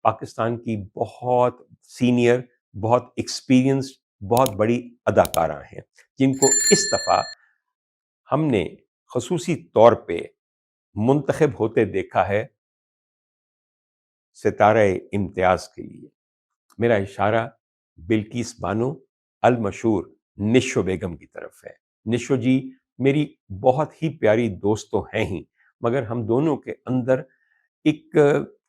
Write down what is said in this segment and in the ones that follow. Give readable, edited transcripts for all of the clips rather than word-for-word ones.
پاکستان کی بہت سینئر، بہت ایکسپیرینسڈ، بہت بڑی اداکارہ ہیں جن کو اس دفعہ ہم نے خصوصی طور پہ منتخب ہوتے دیکھا ہے ستارہ امتیاز کے لیے۔ میرا اشارہ بلقیس بانو المشہور نشو بیگم کی طرف ہے۔ نشو جی میری بہت ہی پیاری دوست تو ہیں ہی، مگر ہم دونوں کے اندر ایک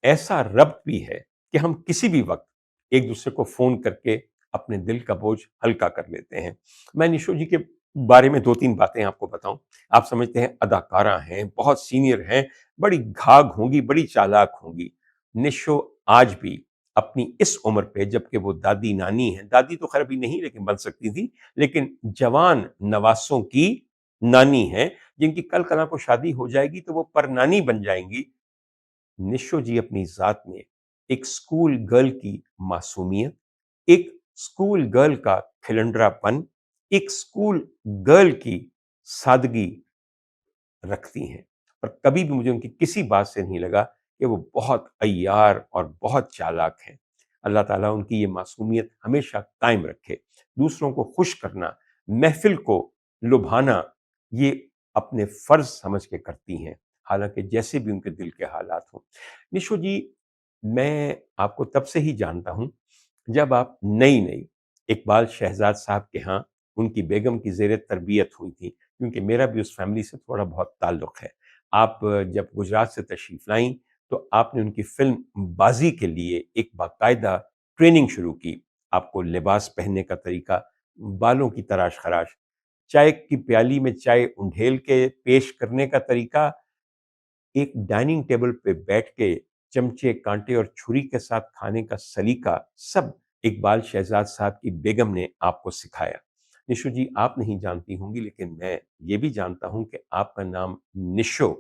ایسا ربط بھی ہے کہ ہم کسی بھی وقت ایک دوسرے کو فون کر کے اپنے دل کا بوجھ ہلکا کر لیتے ہیں۔ میں نشو جی کے بارے میں 2-3 باتیں آپ کو بتاؤں۔ آپ سمجھتے ہیں اداکارہ ہیں، بہت سینئر ہیں، بڑی گھاگ ہوں گی، بڑی چالاک ہوں گی۔ نشو آج بھی اپنی اس عمر پہ، جبکہ وہ دادی نانی ہیں، دادی تو خیر ابھی نہیں لیکن بن سکتی تھی، لیکن جوان نواسوں کی نانی ہیں، جن کی کل کل کو شادی ہو جائے گی تو وہ پر نانی بن جائیں گی۔ نشو جی اپنی ذات میں ایک اسکول گرل کی معصومیت، ایک اسکول گرل کا کھلنڈرا پن، ایک اسکول گرل کی سادگی رکھتی ہیں، اور کبھی بھی مجھے ان کی کسی بات سے نہیں لگا کہ وہ بہت عیار اور بہت چالاک ہیں۔ اللہ تعالیٰ ان کی یہ معصومیت ہمیشہ قائم رکھے۔ دوسروں کو خوش کرنا، محفل کو لبھانا، یہ اپنے فرض سمجھ کے کرتی ہیں، حالانکہ جیسے بھی ان کے دل کے حالات ہوں۔ نشو جی میں آپ کو تب سے ہی جانتا ہوں جب آپ نئی اقبال شہزاد صاحب کے ہاں ان کی بیگم کی زیر تربیت ہوئی تھی، کیونکہ میرا بھی اس فیملی سے تھوڑا بہت تعلق ہے۔ آپ جب گجرات سے تشریف لائیں تو آپ نے ان کی فلم بازی کے لیے ایک باقاعدہ ٹریننگ شروع کی۔ آپ کو لباس پہننے کا طریقہ، بالوں کی تراش خراش، چائے کی پیالی میں چائے انڈھیل کے پیش کرنے کا طریقہ، ایک ڈائننگ ٹیبل پہ بیٹھ کے چمچے، کانٹے اور چھری کے ساتھ کھانے کا سلیقہ، سب اقبال شہزاد صاحب کی بیگم نے آپ کو سکھایا۔ نشو جی آپ نہیں جانتی ہوں گی، لیکن میں یہ بھی جانتا ہوں کہ آپ کا نام نشو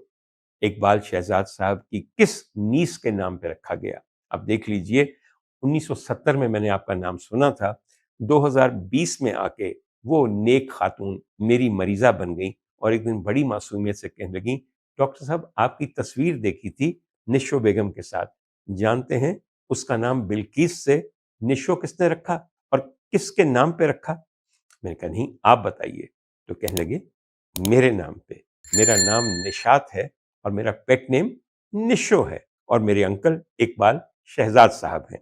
اقبال شہزاد صاحب کی کس نیس کے نام پہ رکھا گیا۔ اب دیکھ لیجئے، 1970 میں نے آپ کا نام سنا تھا، 2020 میں آ کے وہ نیک خاتون میری مریضہ بن گئی اور ایک دن بڑی معصومیت سے کہنے لگیں، ڈاکٹر صاحب آپ کی تصویر دیکھی تھی نشو بیگم کے ساتھ، جانتے ہیں اس کا نام بلقیس سے نشو کس نے رکھا اور کس کے نام پہ رکھا؟ میں نے کہا نہیں آپ بتائیے۔ تو کہنے لگے میرے نام پہ، میرا نام نشاط ہے اور میرا پیٹ نیم نشو ہے، اور میرے انکل اقبال شہزاد صاحب ہیں۔